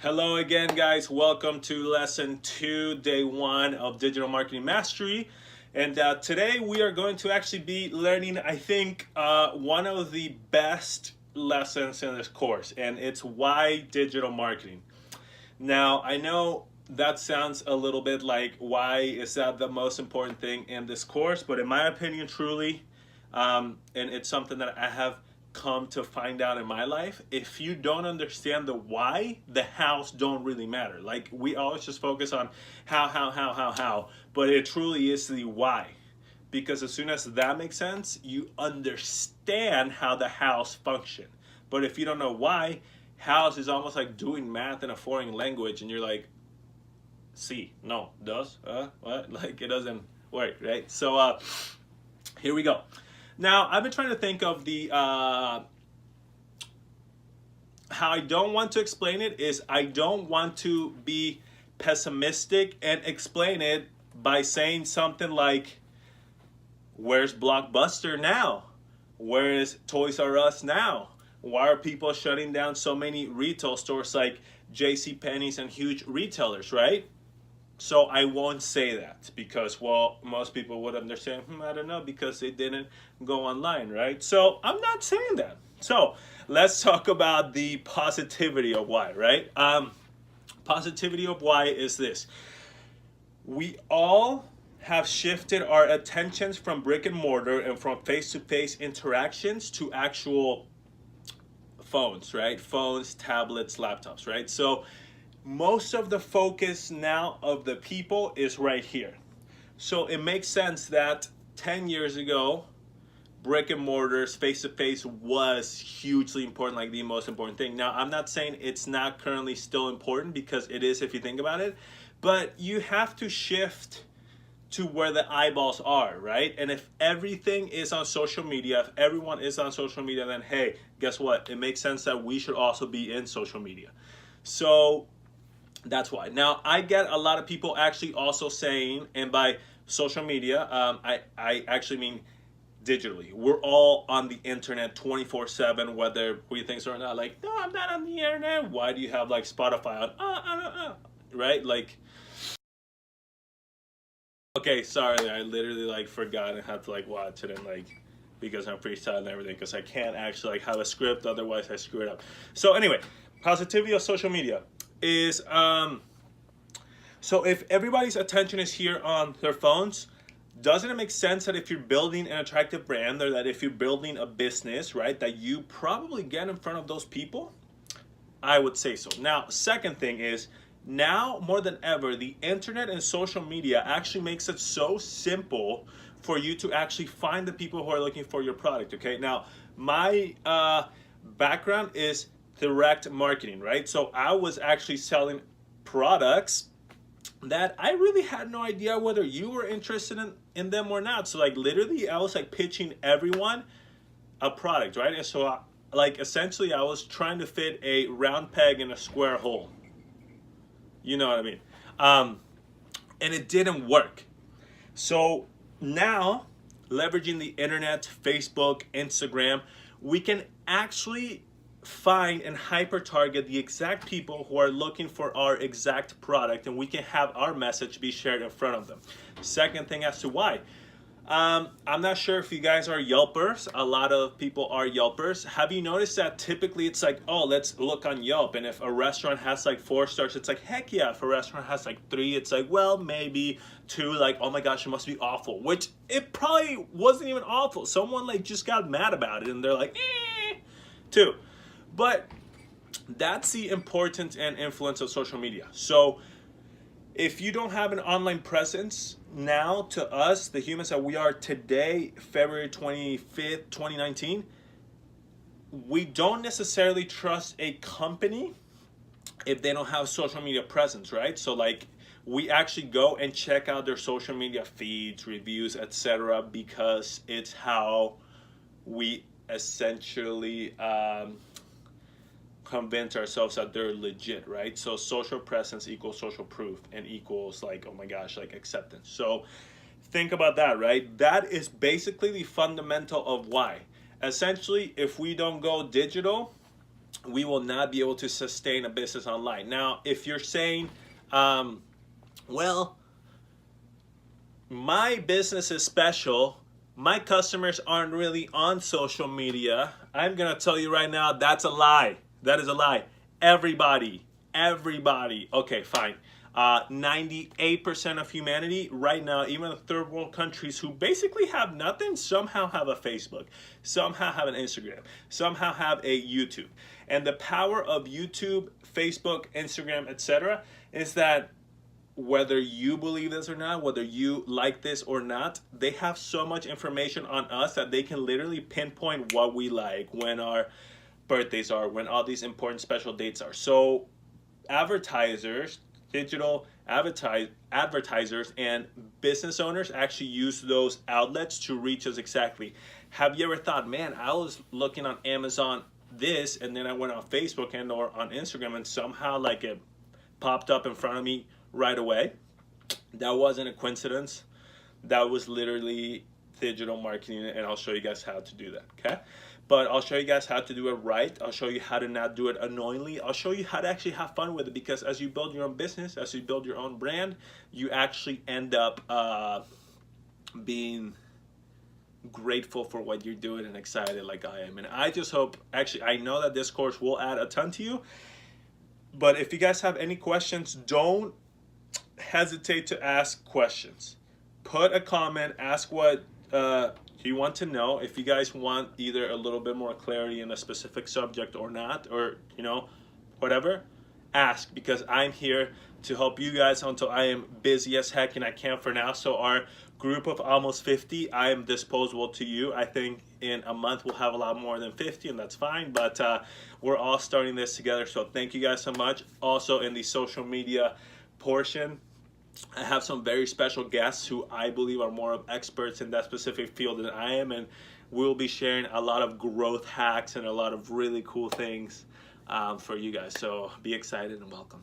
Hello again, guys. Welcome to lesson 2, day 1 of Digital Marketing Mastery. And today we are going to actually be learning, I think, one of the best lessons in this course, and it's why digital marketing. Now, I know that sounds a little bit like, why is that the most important thing in this course? But in my opinion, truly, and it's something that I have come to find out in my life, if you don't understand the why, the hows don't really matter. Like, we always just focus on how, but it truly is the why. Because as soon as that makes sense, you understand how the hows function. But if you don't know why, hows is almost like doing math in a foreign language, and you're like, see, no, does, what? Like, it doesn't work, right? So here we go. Now, I've been trying to think of the, how I don't want to explain it is I don't want to be pessimistic and explain it by saying something like, where's Blockbuster now? Where is Toys R Us now? Why are people shutting down so many retail stores like JCPenney's and huge retailers, right? So I won't say that because, well, most people would understand, I don't know, because they didn't go online, right? So I'm not saying that. So let's talk about the positivity of why, right? Positivity of why is this. We all have shifted our attentions from brick and mortar and from face-to-face interactions to actual phones, right? Phones, tablets, laptops, right? So most of the focus now of the people is right here. So it makes sense that 10 years ago, brick and mortars, face-to-face was hugely important, like the most important thing. Now, I'm not saying it's not currently still important, because it is if you think about it, but you have to shift to where the eyeballs are, right? And if everything is on social media, if everyone is on social media, then hey, guess what? It makes sense that we should also be in social media. So that's why. Now, I get a lot of people actually also saying, and by social media, I actually mean digitally. We're all on the internet 24/7, whether we think so or not. Like, no, I'm not on the internet. Why do you have like Spotify on? Right? Like, okay, sorry, I literally like forgot and had to like watch it, and like, because I'm freestyling and everything, because I can't actually like have a script, otherwise I screw it up. So anyway, positivity of social media is so if everybody's attention is here on their phones, doesn't it make sense that if you're building an attractive brand, or that if you're building a business, right, that you probably get in front of those people? I would say so. Now, second thing is, now more than ever, the internet and social media actually makes it so simple for you to actually find the people who are looking for your product, okay? Now, my background is direct marketing, right? So I was actually selling products that I really had no idea whether you were interested in them or not. So like, literally, I was like pitching everyone a product, right? And so like, essentially, I was trying to fit a round peg in a square hole. You know what I mean? And it didn't work. So now, leveraging the internet, Facebook, Instagram, we can actually find and hyper target the exact people who are looking for our exact product, and we can have our message be shared in front of them. Second thing as to why. I'm not sure if you guys are Yelpers. A lot of people are Yelpers. Have you noticed that typically it's like, oh, let's look on Yelp, and if a restaurant has like 4 stars, it's like, heck yeah. If a restaurant has like 3, it's like, well, maybe 2, like, oh my gosh, it must be awful, which it probably wasn't even awful. Someone like just got mad about it, and they're like, 2. But that's the importance and influence of social media. So if you don't have an online presence, now to us, the humans that we are today, February 25th, 2019, we don't necessarily trust a company if they don't have social media presence, right? So like, we actually go and check out their social media feeds, reviews, etc., because it's how we essentially convince ourselves that they're legit, right? So social presence equals social proof, and equals like, oh my gosh, like acceptance. So think about that, right? That is basically the fundamental of why. Essentially, if we don't go digital, we will not be able to sustain a business online. Now, if you're saying, well, my business is special, my customers aren't really on social media, I'm gonna tell you right now, that's a lie. That is a lie. Everybody, okay, fine. 98% of humanity right now, even the third world countries who basically have nothing, somehow have a Facebook, somehow have an Instagram, somehow have a YouTube. And the power of YouTube, Facebook, Instagram, etc. is that whether you believe this or not, whether you like this or not, they have so much information on us that they can literally pinpoint what we like, when our birthdays are, when all these important special dates are. So advertisers, digital advertisers and business owners actually use those outlets to reach us exactly. Have you ever thought, man, I was looking on Amazon this, and then I went on Facebook and or on Instagram, and somehow like it popped up in front of me right away? That wasn't a coincidence. That was literally digital marketing, and I'll show you guys how to do that, okay? But I'll show you guys how to do it right. I'll show you how to not do it annoyingly. I'll show you how to actually have fun with it, because as you build your own business, as you build your own brand, you actually end up being grateful for what you're doing and excited like I am. And I just hope, actually, I know that this course will add a ton to you. But if you guys have any questions, don't hesitate to ask questions. Put a comment, ask what you want to know. If you guys want either a little bit more clarity in a specific subject or not, or whatever, ask, because I'm here to help you guys until I am busy as heck and I can't for now. So our group of almost 50, I am disposable to you. I think in a month we'll have a lot more than 50, and that's fine, but we're all starting this together. So thank you guys so much. Also, in the social media portion, I have some very special guests who I believe are more of experts in that specific field than I am, and we'll be sharing a lot of growth hacks and a lot of really cool things for you guys. So be excited and welcome.